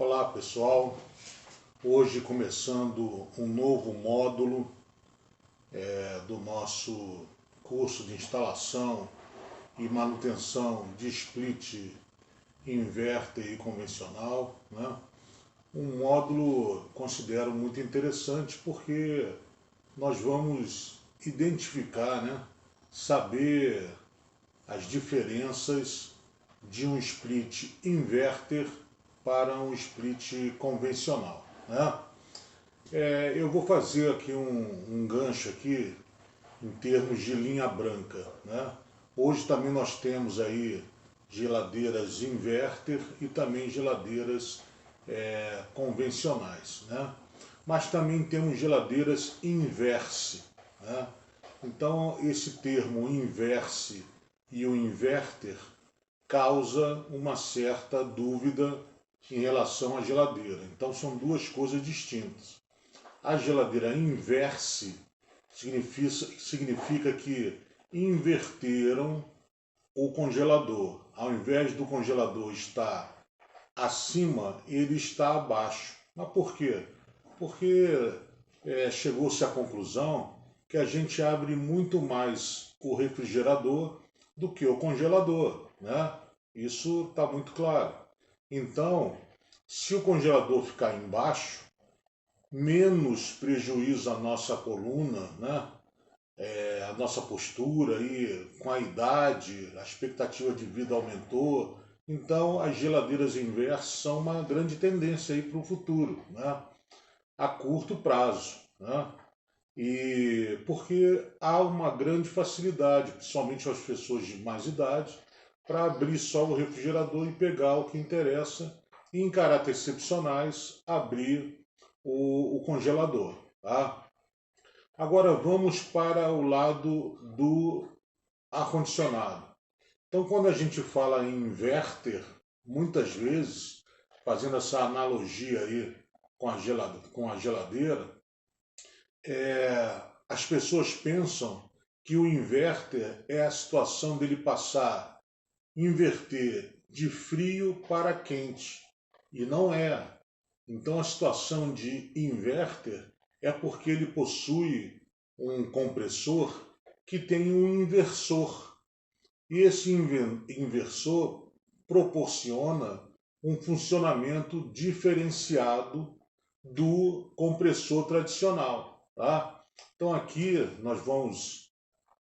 Olá pessoal, hoje começando um novo módulo do nosso curso de instalação e manutenção de split inverter e convencional, né? Um módulo considero muito interessante porque nós vamos identificar, né? Saber as diferenças de um split inverter para um split convencional, né? Eu vou fazer aqui um gancho aqui em termos de linha branca, né? Hoje também nós temos aí geladeiras inverter e também geladeiras convencionais, né? Mas também temos geladeiras inverse, né? Então esse termo inverse e o inverter causa uma certa dúvida em relação à geladeira. Então são duas coisas distintas. A geladeira inverse significa que inverteram o congelador. Ao invés do congelador estar acima, ele está abaixo. Mas por quê? Porque chegou-se à conclusão que a gente abre muito mais o refrigerador do que o congelador, né? Isso está muito claro. Então, se o congelador ficar embaixo, menos prejuízo à nossa coluna, né? A nossa postura aí, com a idade, a expectativa de vida aumentou. Então, as geladeiras inversas são uma grande tendência aí para o futuro, né? A curto prazo, né? E porque há uma grande facilidade, principalmente as pessoas de mais idade, para abrir só o refrigerador e pegar o que interessa e, em caráter excepcionais, abrir o congelador. Tá? Agora vamos para o lado do ar-condicionado. Então, quando a gente fala em inverter, muitas vezes, fazendo essa analogia aí com a geladeira, as pessoas pensam que o inverter é a situação dele inverter de frio para quente. E não é. Então a situação de inverter é porque ele possui um compressor que tem um inversor. E esse inversor proporciona um funcionamento diferenciado do compressor tradicional. Tá? Então aqui nós vamos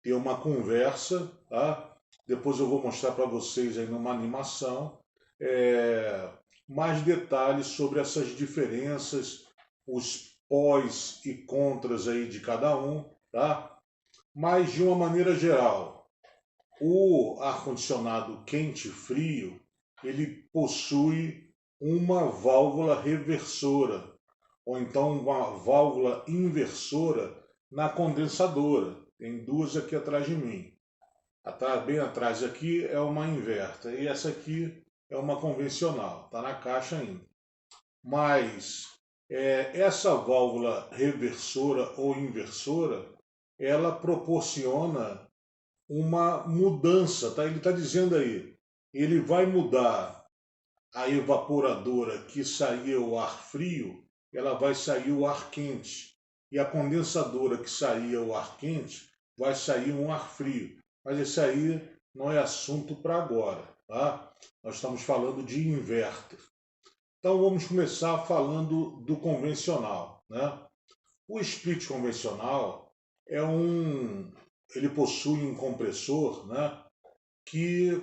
ter uma conversa, tá? Depois eu vou mostrar para vocês aí numa animação mais detalhes sobre essas diferenças, os pós e contras aí de cada um, tá? Mas de uma maneira geral, o ar-condicionado quente e frio, ele possui uma válvula reversora, ou então uma válvula inversora na condensadora. Tem duas aqui atrás de mim. Bem atrás aqui é uma inverter e essa aqui é uma convencional, está na caixa ainda. Mas essa válvula reversora ou inversora, ela proporciona uma mudança, tá? Ele está dizendo aí, ele vai mudar a evaporadora que saía o ar frio, ela vai sair o ar quente. E a condensadora que saía o ar quente, vai sair um ar frio. Mas esse aí não é assunto para agora, tá? Nós estamos falando de inverter. Então vamos começar falando do convencional, né? O split convencional ele possui um compressor, né? Que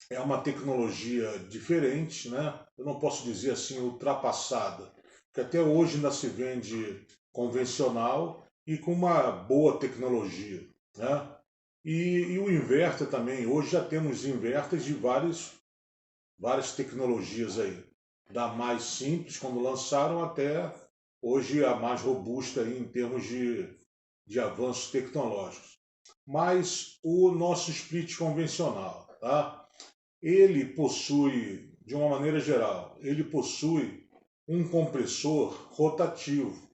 é uma tecnologia diferente, né? Eu não posso dizer assim ultrapassada, porque até hoje ainda se vende convencional e com uma boa tecnologia, né? E o inverter também, hoje já temos inverters de várias tecnologias aí, da mais simples quando lançaram até hoje a mais robusta aí em termos de avanços tecnológicos. Mas o nosso split convencional, tá? Ele possui, de uma maneira geral, ele possui um compressor rotativo.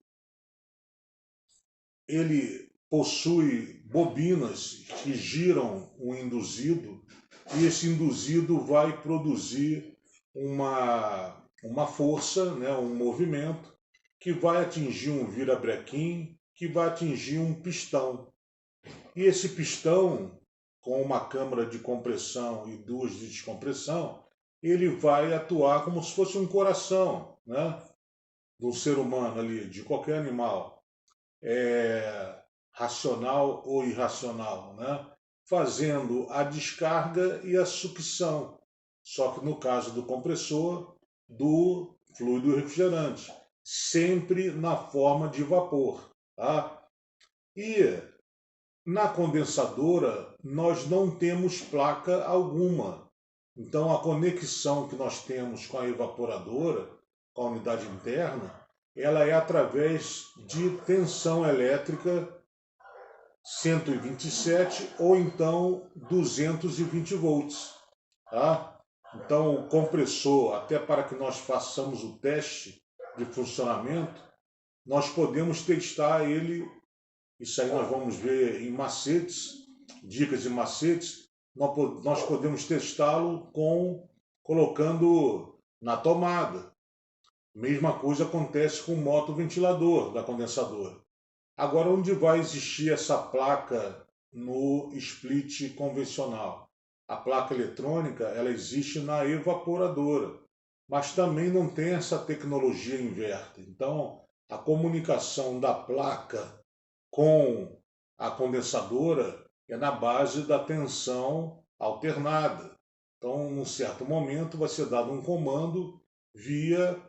Ele possui bobinas que giram o induzido e esse induzido vai produzir uma força, né, um movimento, que vai atingir um virabrequim, que vai atingir um pistão. E esse pistão, com uma câmara de compressão e duas de descompressão, ele vai atuar como se fosse um coração, né, do ser humano ali, de qualquer animal, racional ou irracional, né, fazendo a descarga e a sucção. Só que no caso do compressor, do fluido refrigerante, sempre na forma de vapor. Tá? E na condensadora, nós não temos placa alguma. Então, a conexão que nós temos com a evaporadora, com a unidade interna, ela é através de tensão elétrica 127 ou então 220 volts. Tá? Então, o compressor, até para que nós façamos o teste de funcionamento, nós podemos testar ele. Isso aí nós vamos ver em macetes, dicas de macetes. Nós podemos testá-lo colocando na tomada. Mesma coisa acontece com o motoventilador da condensadora. Agora, onde vai existir essa placa no split convencional? A placa eletrônica, ela existe na evaporadora, mas também não tem essa tecnologia inverter. Então, a comunicação da placa com a condensadora é na base da tensão alternada. Então, num certo momento, vai ser dado um comando via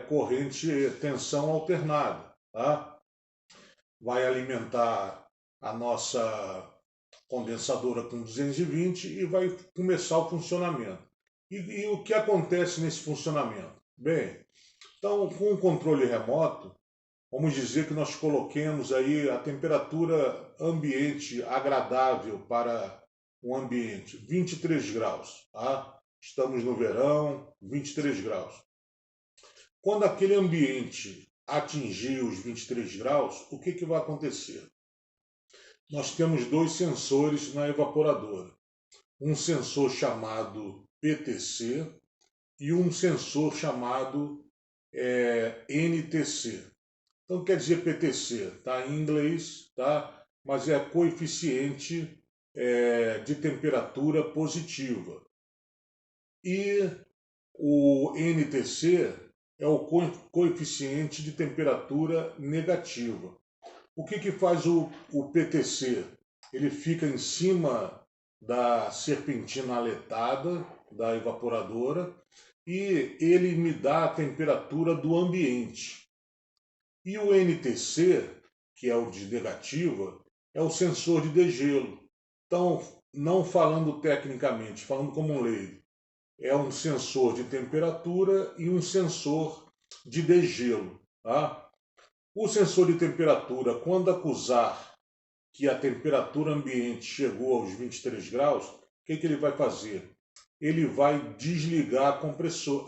corrente tensão alternada. Tá? Vai alimentar a nossa condensadora com 220 e vai começar o funcionamento. E o que acontece nesse funcionamento? Bem, então, com o controle remoto, vamos dizer que nós coloquemos aí a temperatura ambiente agradável para o ambiente, 23 graus. Tá? Estamos no verão, 23 graus. Quando aquele ambiente atingir os 23 graus, o que vai acontecer? Nós temos dois sensores na evaporadora. Um sensor chamado PTC e um sensor chamado NTC. Então quer dizer PTC, tá em inglês, tá? Mas é coeficiente de temperatura positiva. E o NTC é o coeficiente de temperatura negativa. O que faz o PTC? Ele fica em cima da serpentina aletada da evaporadora e ele me dá a temperatura do ambiente. E o NTC, que é o de negativa, é o sensor de degelo. Então, não falando tecnicamente, falando como um leigo, é um sensor de temperatura e um sensor de degelo. Tá? O sensor de temperatura, quando acusar que a temperatura ambiente chegou aos 23 graus, o que ele vai fazer? Ele vai desligar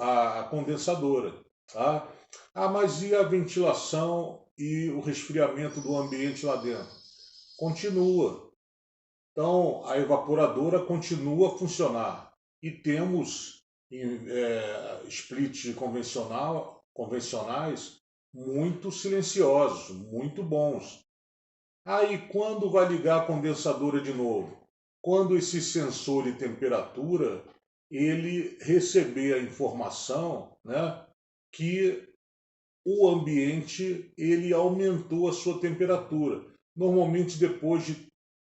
a condensadora. Tá? Ah, mas e a ventilação e o resfriamento do ambiente lá dentro? Continua. Então, a evaporadora continua a funcionar. E temos split convencionais muito silenciosos, muito bons. Aí, quando vai ligar a condensadora de novo? Quando esse sensor de temperatura ele receber a informação, né, que o ambiente ele aumentou a sua temperatura. Normalmente depois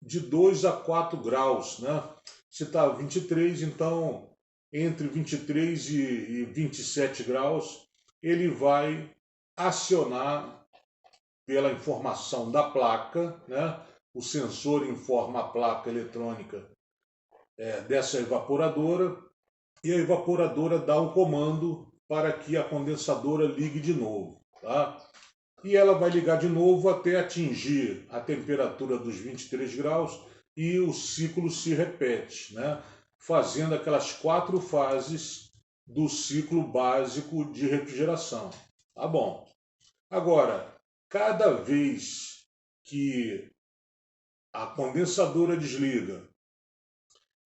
de 2 a 4 graus. Né? Se está 23, então entre 23 e 27 graus, ele vai acionar pela informação da placa, né? O sensor informa a placa eletrônica dessa evaporadora e a evaporadora dá o comando para que a condensadora ligue de novo. Tá? E ela vai ligar de novo até atingir a temperatura dos 23 graus e o ciclo se repete, né? Fazendo aquelas 4 fases do ciclo básico de refrigeração. Tá bom. Agora, cada vez que a condensadora desliga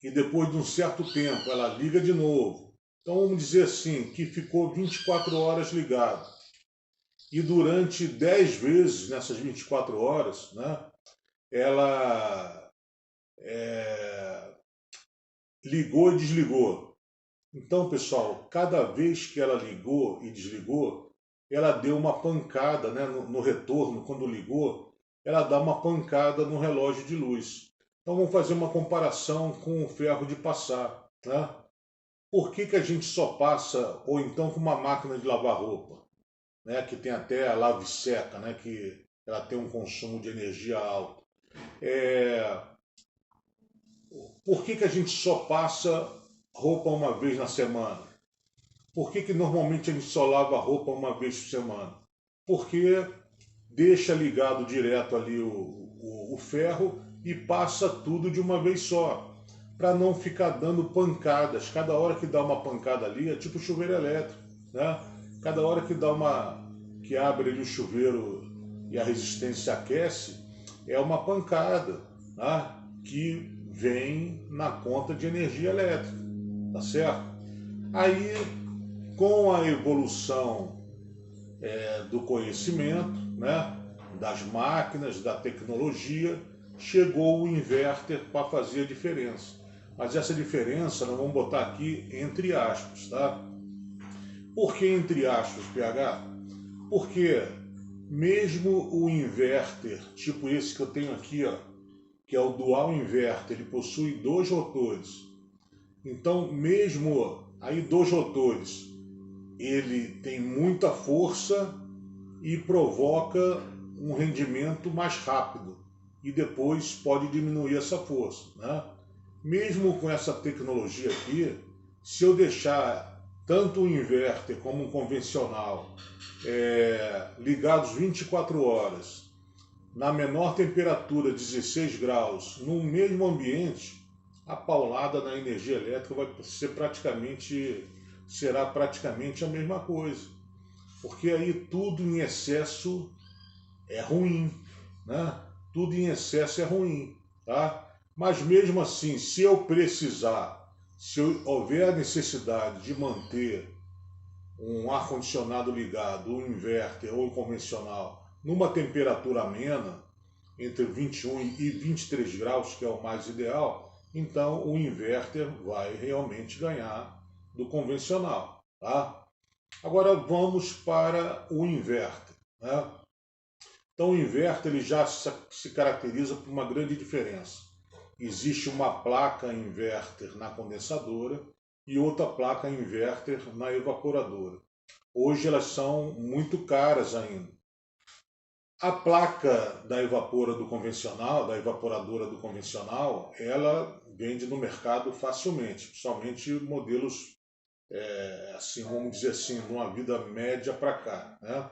e depois de um certo tempo ela liga de novo Então vamos dizer assim, que ficou 24 horas ligado. E durante 10 vezes nessas 24 horas, né, ela ligou e desligou. Então, pessoal, cada vez que ela ligou e desligou, ela deu uma pancada, né, no retorno, quando ligou, ela dá uma pancada no relógio de luz. Então vamos fazer uma comparação com o ferro de passar. Né? Por que, que a gente só passa, ou então com uma máquina de lavar roupa, né, que tem até a lave-seca, né, que ela tem um consumo de energia alto? É, por que, que a gente só passa roupa uma vez na semana? Por que, que normalmente a gente só lava a roupa uma vez por semana? Porque deixa ligado direto ali o ferro e passa tudo de uma vez só, para não ficar dando pancadas. Cada hora que dá uma pancada ali é tipo chuveiro elétrico, né? Cada hora que dá uma que abre ali o chuveiro e a resistência aquece, é uma pancada, né? Que vem na conta de energia elétrica, tá certo? Aí, com a evolução do conhecimento, né, das máquinas, da tecnologia, chegou o inverter para fazer a diferença. Mas essa diferença nós vamos botar aqui entre aspas, tá? Por que entre aspas, PH? Porque mesmo o inverter, tipo esse que eu tenho aqui, ó, que é o dual inverter, ele possui dois rotores. Então, mesmo aí dois rotores, ele tem muita força e provoca um rendimento mais rápido e depois pode diminuir essa força. Né? Mesmo com essa tecnologia aqui, se eu deixar tanto o inverter como o convencional ligados 24 horas, na menor temperatura, 16 graus, no mesmo ambiente, a paulada na energia elétrica vai ser será praticamente a mesma coisa. Porque aí tudo em excesso é ruim, né? Tudo em excesso é ruim, tá? Mas mesmo assim, se eu precisar, se houver a necessidade de manter um ar-condicionado ligado, um inverter ou um convencional, numa temperatura amena, entre 21 e 23 graus, que é o mais ideal, então o inverter vai realmente ganhar do convencional, tá? Agora vamos para o inverter, né? Então o inverter ele já se caracteriza por uma grande diferença. Existe uma placa inverter na condensadora e outra placa inverter na evaporadora. Hoje elas são muito caras ainda. A placa da evaporadora do convencional, ela vende no mercado facilmente, principalmente modelos, assim, vamos dizer assim, numa vida média para cá, né?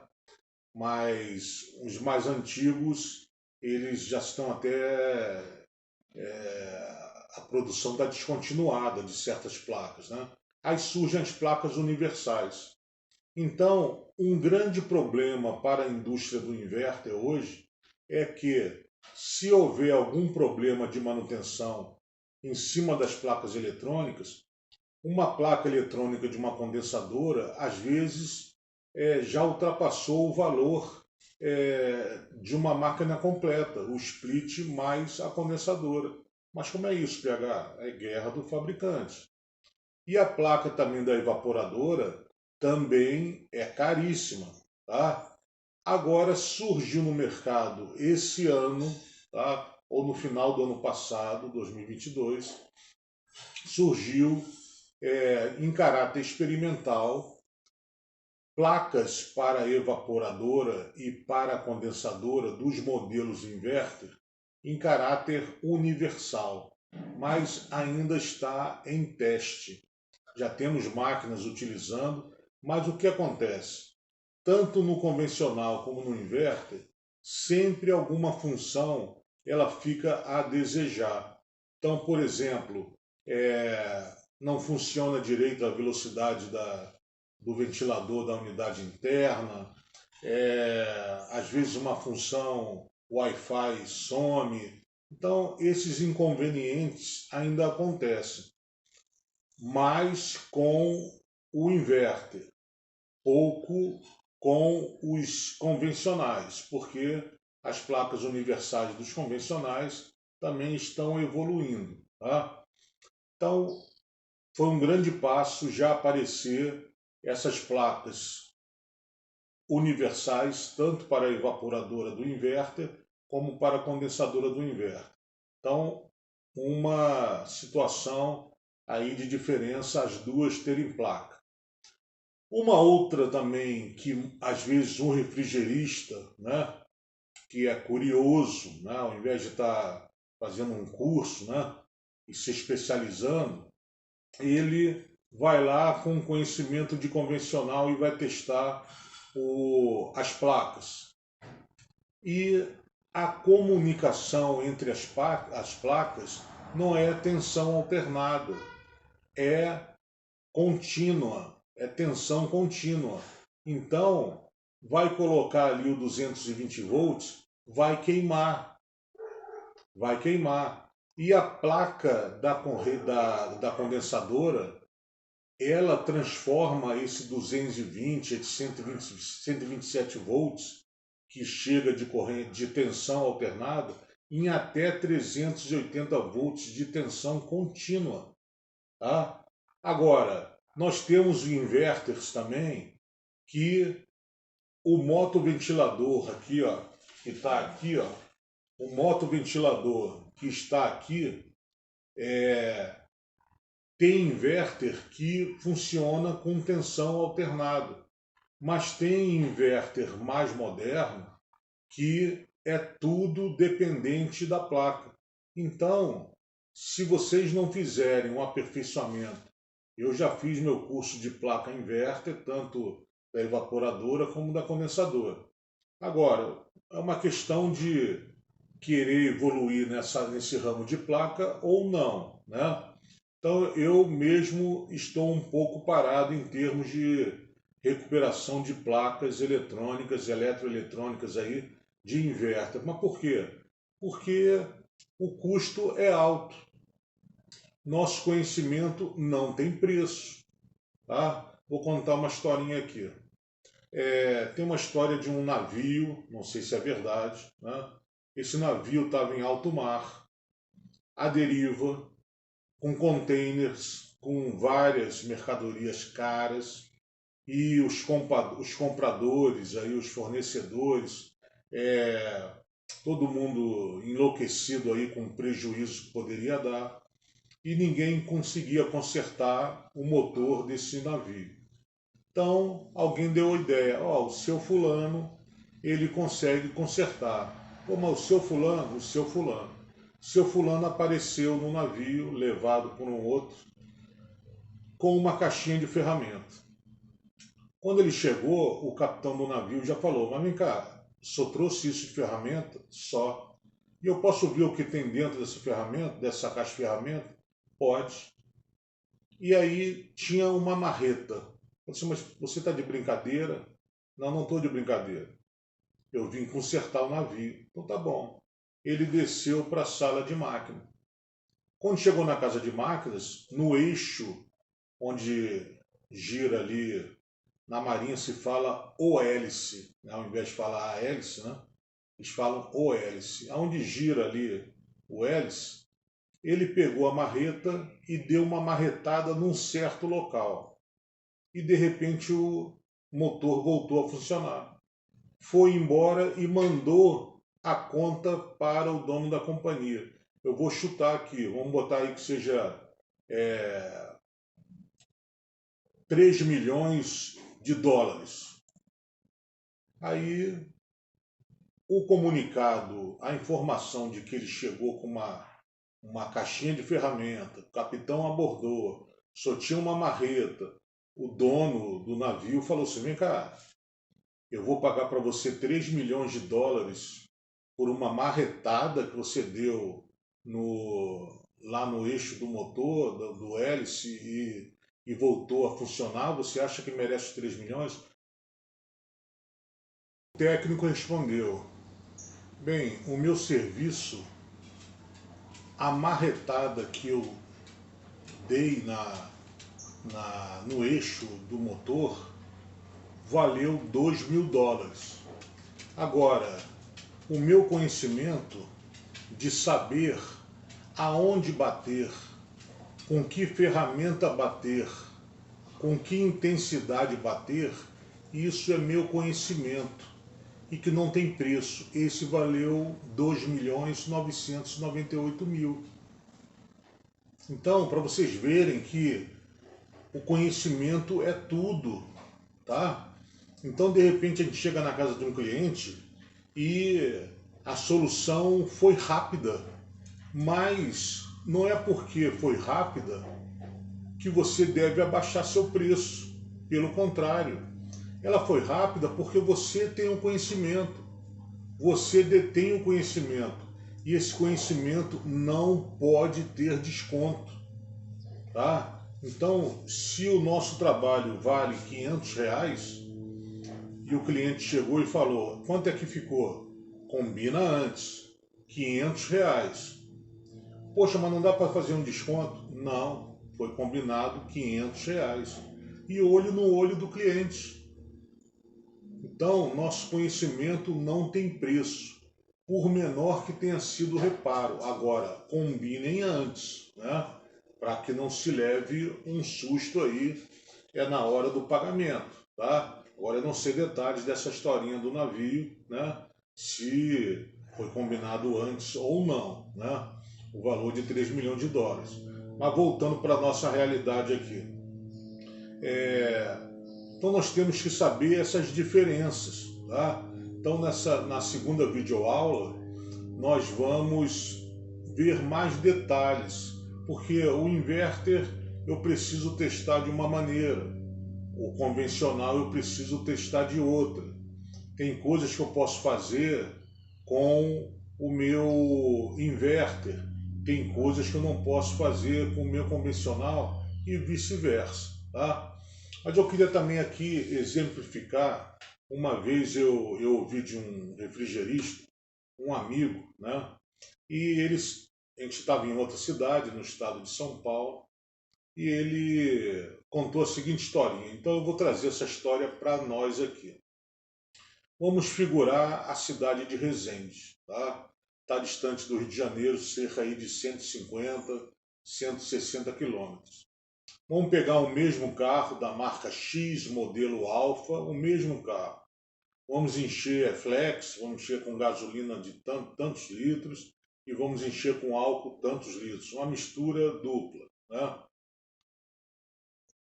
Mas os mais antigos, eles já estão até, a produção está descontinuada de certas placas, né? Aí surgem as placas universais. Então, um grande problema para a indústria do inverter hoje é que, se houver algum problema de manutenção em cima das placas eletrônicas, uma placa eletrônica de uma condensadora, às vezes, já ultrapassou o valor de uma máquina completa, o split mais a condensadora. Mas como é isso, PH? É guerra do fabricante. E a placa também da evaporadora também é caríssima, tá? Agora surgiu no mercado esse ano, tá? Ou no final do ano passado, 2022, surgiu em caráter experimental placas para evaporadora e para condensadora dos modelos inverter em caráter universal, mas ainda está em teste. Já temos máquinas utilizando, mas o que acontece? Tanto no convencional como no inverter, sempre alguma função ela fica a desejar. Então, por exemplo, não funciona direito a velocidade do ventilador da unidade interna, às vezes uma função Wi-Fi some. Então, esses inconvenientes ainda acontecem, mas com o inverter, pouco com os convencionais, porque as placas universais dos convencionais também estão evoluindo. Tá? Então, foi um grande passo já aparecer essas placas universais, tanto para a evaporadora do inverter, como para a condensadora do inverter. Então, uma situação aí de diferença, as duas terem placa. Uma outra também, que às vezes um refrigerista, né, que é curioso, né, ao invés de estar fazendo um curso, né, e se especializando, ele vai lá com conhecimento de convencional e vai testar as placas. E a comunicação entre as placas não é tensão alternada, é contínua, é tensão contínua. Então, vai colocar ali o 220 volts, vai queimar, vai queimar. E a placa da condensadora, ela transforma esse 220, esse 127 volts, que chega de corrente de tensão alternada, em até 380 volts de tensão contínua. Tá? Agora, nós temos inverters também, que o motoventilador aqui, ó, que está aqui, ó, o motoventilador que está aqui, tem inverter que funciona com tensão alternada, mas tem inverter mais moderno que é tudo dependente da placa. Então, se vocês não fizerem um aperfeiçoamento, eu já fiz meu curso de placa inverter, tanto da evaporadora como da condensadora. Agora, é uma questão de querer evoluir nesse ramo de placa ou não, né? Então, eu mesmo estou um pouco parado em termos de recuperação de placas eletrônicas, eletroeletrônicas aí, de inverter. Mas por quê? Porque o custo é alto. Nosso conhecimento não tem preço. Tá? Vou contar uma historinha aqui. Tem uma história de um navio, não sei se é verdade, né? Esse navio estava em alto mar, à deriva, com containers, com várias mercadorias caras, e os compradores, aí, os fornecedores, todo mundo enlouquecido aí com o prejuízo que poderia dar, e ninguém conseguia consertar o motor desse navio. Então, alguém deu a ideia, o seu fulano, ele consegue consertar. Pô, mas o seu fulano, seu fulano apareceu no navio, levado por um outro, com uma caixinha de ferramenta. Quando ele chegou, o capitão do navio já falou, mas vem cá, só trouxe isso de ferramenta? Só. E eu posso ver o que tem dentro dessa ferramenta, dessa caixa de ferramenta? Pode. E aí tinha uma marreta. Eu disse, mas você está de brincadeira? Não, não estou de brincadeira. Eu vim consertar o navio. Então tá bom. Ele desceu para a sala de máquina. Quando chegou na casa de máquinas, no eixo onde gira ali, na marinha se fala o hélice, né? Ao invés de falar a hélice, né? Eles falam o hélice. Onde gira ali o hélice, ele pegou a marreta e deu uma marretada num certo local. E de repente o motor voltou a funcionar. Foi embora e mandou a conta para o dono da companhia. Eu vou chutar aqui, vamos botar aí que seja 3 milhões de dólares. Aí o comunicado, a informação de que ele chegou com uma caixinha de ferramenta, o capitão abordou, só tinha uma marreta, o dono do navio falou assim, vem cá, eu vou pagar para você 3 milhões de dólares por uma marretada que você deu lá no eixo do motor, do hélice, e voltou a funcionar, você acha que merece 3 milhões? O técnico respondeu, bem, o meu serviço, a marretada que eu dei no eixo do motor valeu $2.000. Agora, o meu conhecimento de saber aonde bater, com que ferramenta bater, com que intensidade bater, isso é meu conhecimento e que não tem preço. Esse valeu 2.998.000. Então, para vocês verem que o conhecimento é tudo, tá? Então, de repente, a gente chega na casa de um cliente e a solução foi rápida, mas não é porque foi rápida que você deve abaixar seu preço. Pelo contrário, ela foi rápida porque você tem um conhecimento, você detém o conhecimento e esse conhecimento não pode ter desconto, tá? Então, se o nosso trabalho vale R$ 500 e o cliente chegou e falou, quanto é que ficou? Combina antes, R$ 500. Poxa, mas não dá para fazer um desconto? Não, foi combinado R$ 500. E olho no olho do cliente. Então, nosso conhecimento não tem preço, por menor que tenha sido o reparo. Agora, combinem antes, né? Para que não se leve um susto aí na hora do pagamento, tá? Agora, eu não sei detalhes dessa historinha do navio, né? Se foi combinado antes ou não, né? O valor de $3 milhões. Mas voltando para a nossa realidade aqui. Então nós temos que saber essas diferenças, tá? Então na segunda videoaula nós vamos ver mais detalhes, porque o inverter eu preciso testar de uma maneira, o convencional eu preciso testar de outra. Tem coisas que eu posso fazer com o meu inverter, tem coisas que eu não posso fazer com o meu convencional e vice-versa, tá? Mas eu queria também aqui exemplificar. Uma vez eu ouvi de um refrigerista, um amigo, né? E a gente estava em outra cidade, no estado de São Paulo, e ele contou a seguinte historinha. Então eu vou trazer essa história para nós aqui. Vamos figurar a cidade de Resende, tá? Está distante do Rio de Janeiro, cerca aí de 150, 160 quilômetros. Vamos pegar o mesmo carro da marca X, modelo Alfa, o mesmo carro. Vamos encher flex, vamos encher com gasolina de tantos litros e vamos encher com álcool tantos litros. Uma mistura dupla, né?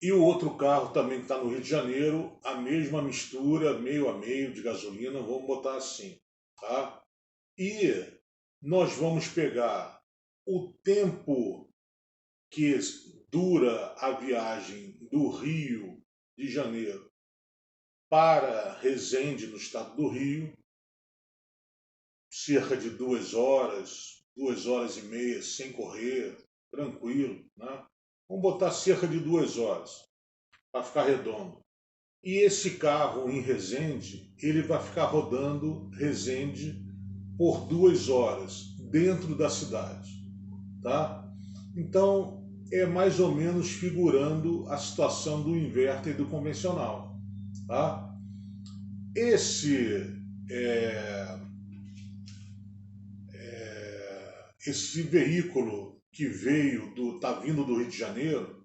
E o outro carro também que está no Rio de Janeiro, a mesma mistura, meio a meio de gasolina, vamos botar assim, tá? E nós vamos pegar o tempo que dura a viagem do Rio de Janeiro para Resende, no estado do Rio, cerca de 2 horas, 2 horas e meia, sem correr, tranquilo, né? Vamos botar cerca de 2 horas, para ficar redondo. E esse carro em Resende, ele vai ficar rodando Resende por 2 horas, dentro da cidade, tá? Então, é mais ou menos figurando a situação do inverter e do convencional, tá? Esse esse veículo que tá vindo do Rio de Janeiro,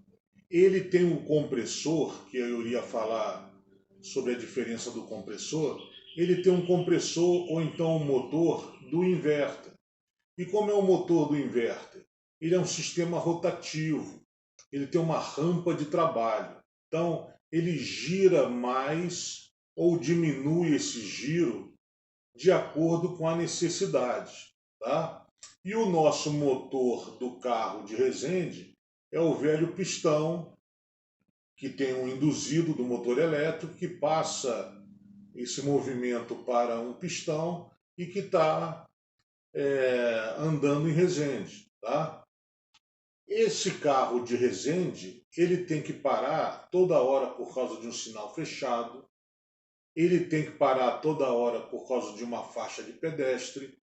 ele tem um compressor, que eu iria falar sobre a diferença do compressor, ele tem um compressor ou então um motor do inverter. E como é o motor do inverter? Ele é um sistema rotativo, ele tem uma rampa de trabalho. Então, ele gira mais ou diminui esse giro de acordo com a necessidade, tá? E o nosso motor do carro de Resende é o velho pistão, que tem um induzido do motor elétrico que passa esse movimento para um pistão e que está andando em Resende, tá? Esse carro de Resende, ele tem que parar toda hora por causa de um sinal fechado, ele tem que parar toda hora por causa de uma faixa de pedestre,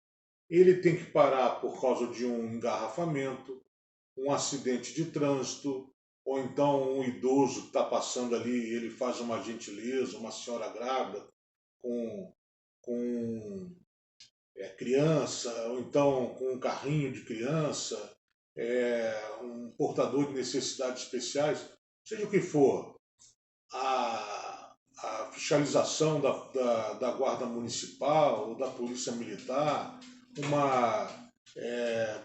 ele tem que parar por causa de um engarrafamento, um acidente de trânsito, ou então um idoso que está passando ali, ele faz uma gentileza, uma senhora grávida com criança, ou então com um carrinho de criança, um portador de necessidades especiais, seja o que for, a fiscalização da Guarda Municipal ou da Polícia Militar, uma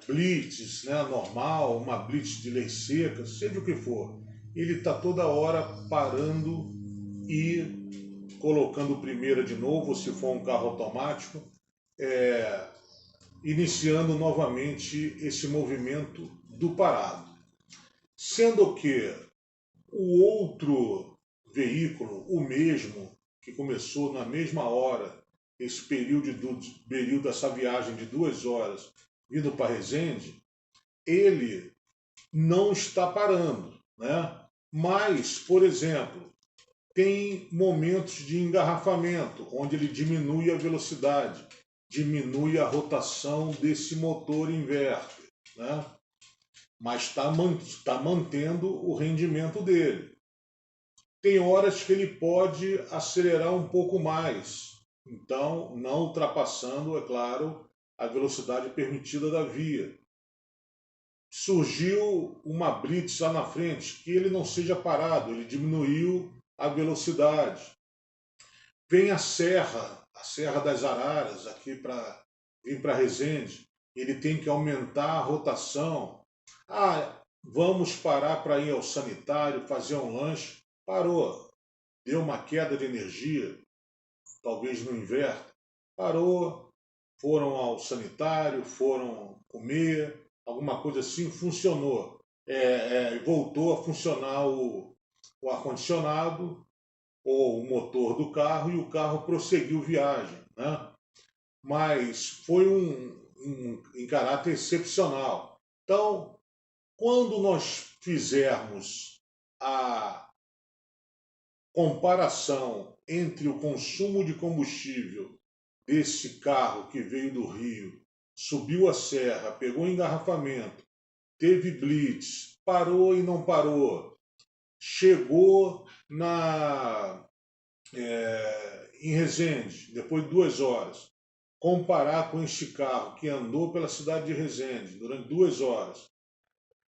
blitz, né, normal, uma blitz de lei seca, seja o que for, ele está toda hora parando e colocando primeira de novo, se for um carro automático, iniciando novamente esse movimento do parado. Sendo que o outro veículo, o mesmo, que começou na mesma hora, esse período dessa viagem de 2 horas, vindo para Resende, ele não está parando, né? Mas, por exemplo, tem momentos de engarrafamento, onde ele diminui a velocidade, diminui a rotação desse motor inverter, né? Mas está mantendo o rendimento dele. Tem horas que ele pode acelerar um pouco mais, então não ultrapassando, é claro, a velocidade permitida da via. Surgiu uma blitz lá na frente, que ele não seja parado, ele diminuiu a velocidade. Vem a Serra das Araras, aqui para vir para Resende, ele tem que aumentar a rotação. Ah, vamos parar para ir ao sanitário, fazer um lanche. Parou. Deu uma queda de energia, talvez no inverno. Parou, foram ao sanitário, foram comer, alguma coisa assim, funcionou. Voltou a funcionar o ar-condicionado ou o motor do carro e o carro prosseguiu viagem, né? Mas foi em caráter excepcional. Então, quando nós fizermos a comparação entre o consumo de combustível desse carro que veio do Rio, subiu a serra, pegou engarrafamento, teve blitz, parou e não parou, chegou em Resende, depois de 2 horas, comparar com este carro que andou pela cidade de Resende durante 2 horas,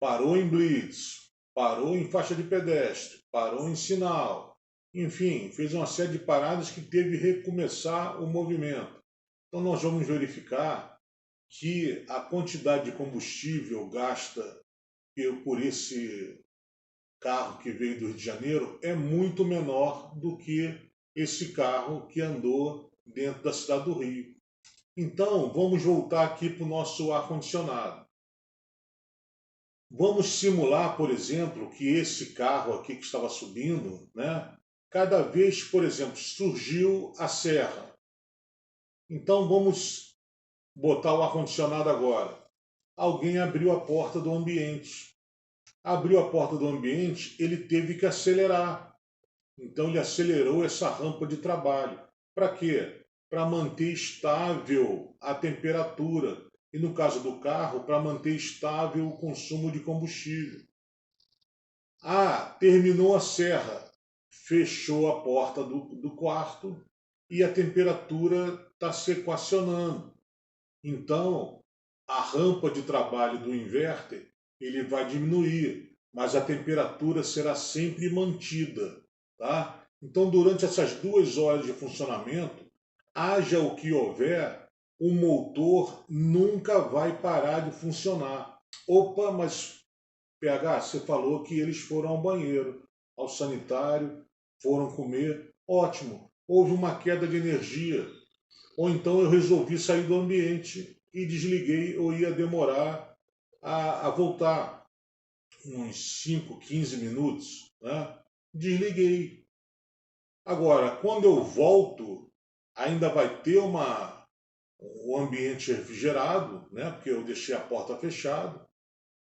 parou em blitz, parou em faixa de pedestre, parou em sinal, enfim, fez uma série de paradas que teve que recomeçar o movimento. Então nós vamos verificar que a quantidade de combustível gasta por esse carro que veio do Rio de Janeiro é muito menor do que esse carro que andou dentro da cidade do Rio. Então, vamos voltar aqui para o nosso ar-condicionado. Vamos simular, por exemplo, que esse carro aqui que estava subindo, né? Cada vez, por exemplo, surgiu a serra. Então, vamos botar o ar-condicionado agora. Alguém abriu a porta do ambiente. Abriu a porta do ambiente, ele teve que acelerar. Então ele acelerou essa rampa de trabalho. Para quê? Para manter estável a temperatura. E no caso do carro, para manter estável o consumo de combustível. Ah, terminou a serra. Fechou a porta do quarto e a temperatura está se equacionando. Então, a rampa de trabalho do inverter ele vai diminuir, mas a temperatura será sempre mantida, tá? Então, durante essas 2 horas de funcionamento, haja o que houver, o motor nunca vai parar de funcionar. Opa, mas PH, você falou que eles foram ao banheiro, ao sanitário, foram comer. Ótimo, houve uma queda de energia. Ou então eu resolvi sair do ambiente e desliguei ou ia demorar a voltar uns 5, 15 minutos, né? Desliguei. Agora, quando eu volto, ainda vai ter o ambiente refrigerado, né? Porque eu deixei a porta fechada.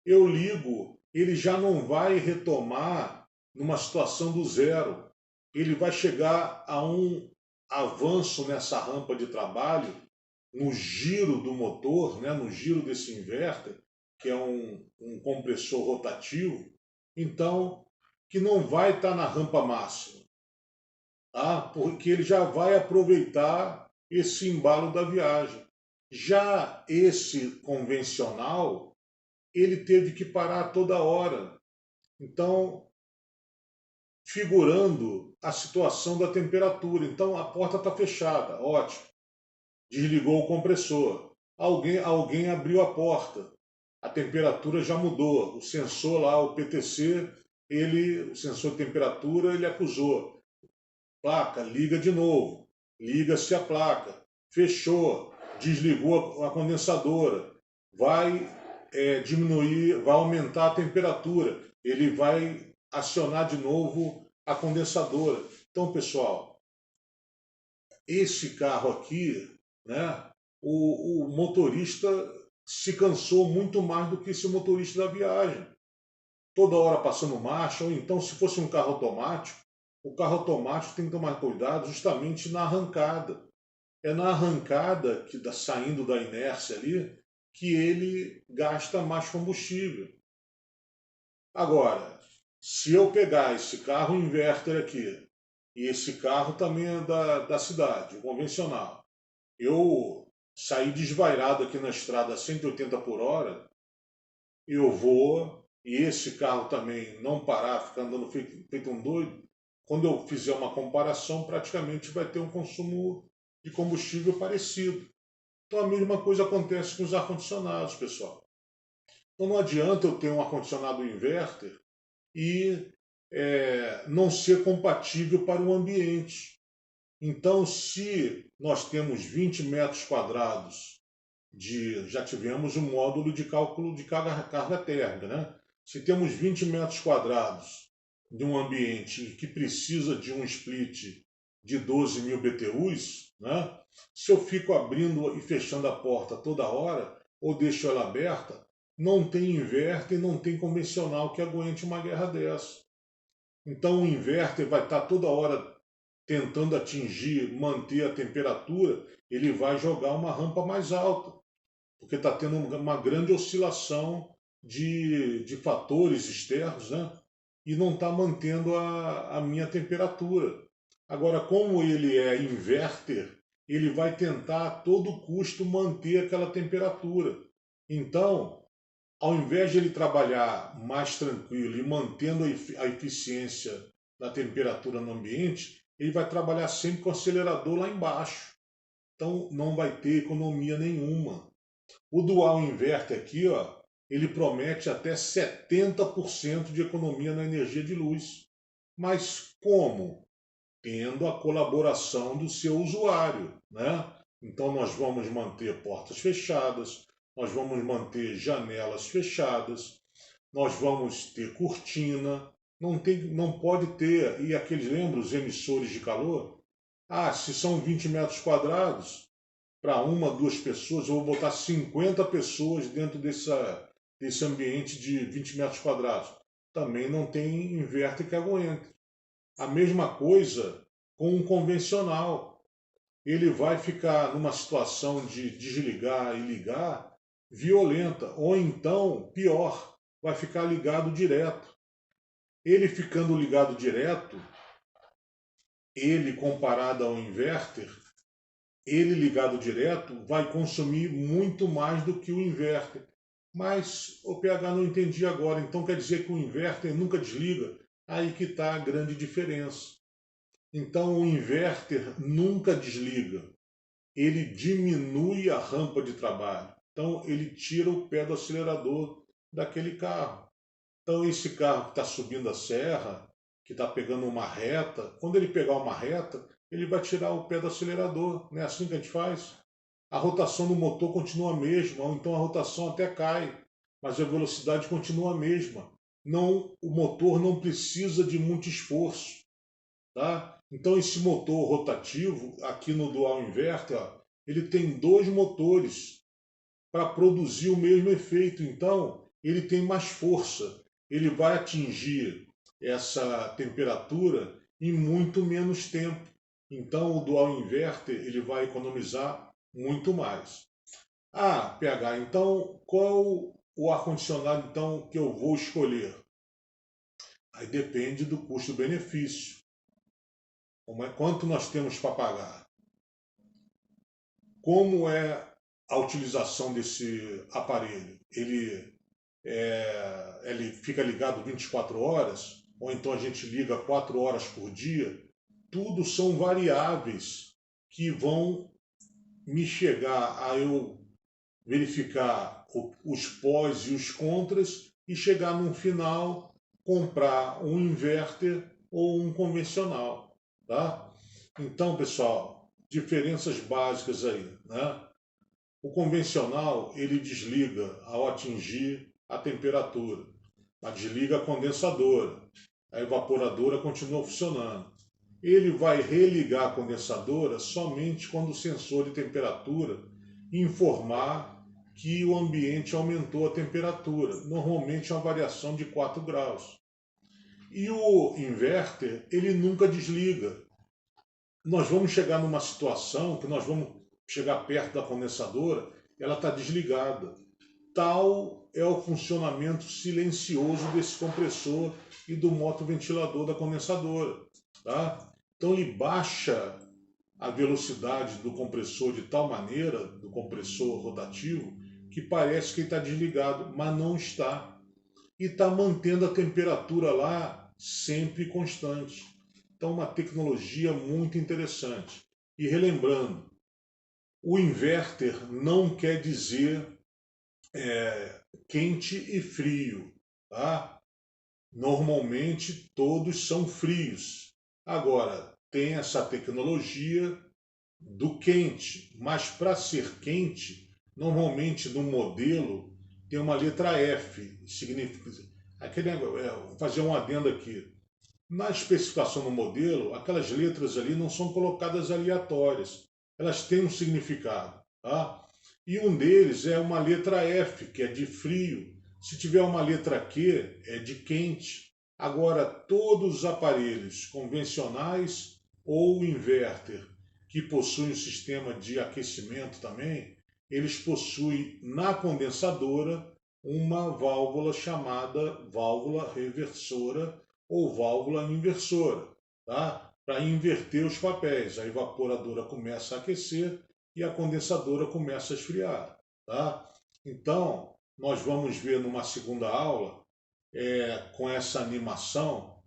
Eu ligo, ele já não vai retomar numa situação do zero. Ele vai chegar a um avanço nessa rampa de trabalho, no giro do motor, né? No giro desse inverter, que é um compressor rotativo, então que não vai estar na rampa máxima, tá? Porque ele já vai aproveitar esse embalo da viagem. Já esse convencional, ele teve que parar toda hora. Então, figurando a situação da temperatura. Então, a porta está fechada, ótimo. Desligou o compressor. Alguém abriu a porta. A temperatura já mudou. O sensor lá, o PTC, o sensor de temperatura, ele acusou. Placa, liga de novo. Liga-se a placa. Fechou. Desligou a condensadora. Vai diminuir, vai aumentar a temperatura. Ele vai acionar de novo a condensadora. Então, pessoal, esse carro aqui, né, o motorista se cansou muito mais do que esse motorista da viagem. Toda hora passando marcha, ou então, se fosse um carro automático, o carro automático tem que tomar cuidado justamente na arrancada. É na arrancada, saindo da inércia ali, que ele gasta mais combustível. Agora, se eu pegar esse carro inverter aqui, e esse carro também é da cidade, o convencional, eu sair desvairado aqui na estrada a 180 por hora, eu vou, e esse carro também não parar, ficar andando feito um doido, quando eu fizer uma comparação, praticamente vai ter um consumo de combustível parecido. Então a mesma coisa acontece com os ar-condicionados, pessoal. Então não adianta eu ter um ar-condicionado inverter e não ser compatível para o ambiente. Então, se nós temos 20 metros quadrados já tivemos um módulo de cálculo de carga térmica, né? Se temos 20 metros quadrados de um ambiente que precisa de um split de 12.000 BTUs, né? Se eu fico abrindo e fechando a porta toda hora, ou deixo ela aberta, não tem inverter e não tem convencional que aguente uma guerra dessa. Então o inverter vai estar toda hora tentando atingir, manter a temperatura, ele vai jogar uma rampa mais alta, porque está tendo uma grande oscilação de fatores externos, né? E não está mantendo a minha temperatura. Agora, como ele é inverter, ele vai tentar a todo custo manter aquela temperatura. Então, ao invés de ele trabalhar mais tranquilo e mantendo a eficiência da temperatura no ambiente, ele vai trabalhar sempre com o acelerador lá embaixo. Então não vai ter economia nenhuma. O dual inverter aqui, ó, ele promete até 70% de economia na energia de luz. Mas como? Tendo a colaboração do seu usuário, né? Então nós vamos manter portas fechadas, nós vamos manter janelas fechadas, nós vamos ter cortina, não pode ter, e aqueles, lembra os emissores de calor? Ah, se são 20 metros quadrados, para uma, duas pessoas, eu vou botar 50 pessoas dentro desse ambiente de 20 metros quadrados. Também não tem inverter que aguente. A mesma coisa com um convencional. Ele vai ficar numa situação de desligar e ligar violenta, ou então, pior, vai ficar ligado direto. Ele ficando ligado direto, ele comparado ao inverter, ele ligado direto vai consumir muito mais do que o inverter. Mas o PH não entendi agora, então quer dizer que o inverter nunca desliga? Aí que está a grande diferença. Então o inverter nunca desliga, ele diminui a rampa de trabalho. Então ele tira o pé do acelerador daquele carro. Então esse carro que está subindo a serra, que está pegando uma reta, quando ele pegar uma reta, ele vai tirar o pé do acelerador. Não é assim que a gente faz? A rotação do motor continua a mesma, ou então a rotação até cai, mas a velocidade continua a mesma. Não, o motor não precisa de muito esforço. Tá? Então esse motor rotativo, aqui no dual inverter, ó, ele tem dois motores para produzir o mesmo efeito. Então ele tem mais força. Ele vai atingir essa temperatura em muito menos tempo. Então o dual inverter ele vai economizar muito mais. Ah, PH, então qual o ar-condicionado então, que eu vou escolher? Aí depende do custo-benefício. Quanto nós temos para pagar? Como é a utilização desse aparelho? Ele fica ligado 24 horas? Ou então a gente liga 4 horas por dia? Tudo são variáveis que vão me chegar a eu verificar os pós e os contras e chegar no final comprar um inverter ou um convencional, tá? Então, pessoal, diferenças básicas aí, né? O convencional, ele desliga ao atingir a temperatura, mas desliga a condensadora. A evaporadora continua funcionando. Ele vai religar a condensadora somente quando o sensor de temperatura informar que o ambiente aumentou a temperatura. Normalmente é uma variação de 4 graus. E o inverter, ele nunca desliga. Nós vamos chegar numa situação que nós vamos chegar perto da condensadora, ela está desligada. Tal é o funcionamento silencioso desse compressor e do motoventilador da condensadora. Tá? Então ele baixa a velocidade do compressor de tal maneira, do compressor rotativo, que parece que ele está desligado, mas não está. E está mantendo a temperatura lá sempre constante. Então, uma tecnologia muito interessante. E relembrando, o inverter não quer dizer quente e frio, tá? Normalmente todos são frios. Agora, tem essa tecnologia do quente, mas para ser quente, normalmente no modelo tem uma letra F, significa aquele vou fazer um adendo aqui. Na especificação do modelo, aquelas letras ali não são colocadas aleatórias, elas têm um significado, tá? E um deles é uma letra F, que é de frio. Se tiver uma letra Q, é de quente. Agora, todos os aparelhos convencionais ou inverter que possuem um sistema de aquecimento também, eles possuem na condensadora uma válvula chamada válvula reversora ou válvula inversora, tá? Para inverter os papéis. A evaporadora começa a aquecer e a condensadora começa a esfriar, tá? Então, nós vamos ver numa segunda aula, com essa animação,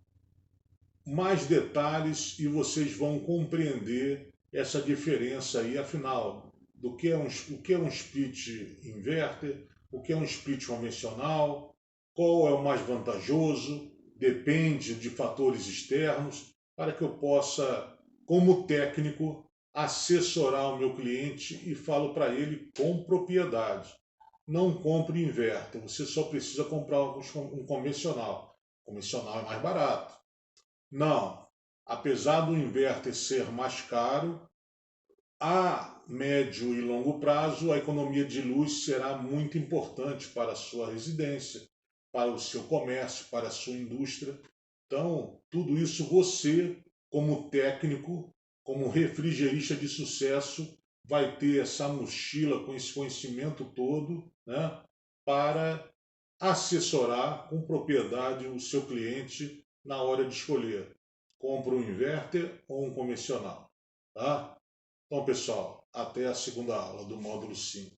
mais detalhes e vocês vão compreender essa diferença aí, afinal, o que é um split inverter, o que é um split convencional, qual é o mais vantajoso, depende de fatores externos, para que eu possa, como técnico, assessorar o meu cliente e falo para ele com propriedade. Não compre inverter, você só precisa comprar um convencional. O convencional é mais barato. Não, apesar do inverter ser mais caro, a médio e longo prazo a economia de luz será muito importante para a sua residência, para o seu comércio, para a sua indústria. Então, tudo isso você, como técnico, como refrigerista de sucesso, vai ter essa mochila com esse conhecimento todo, né, para assessorar com propriedade o seu cliente na hora de escolher. Compra um inverter ou um convencional. Tá? Então, pessoal, até a segunda aula do módulo 5.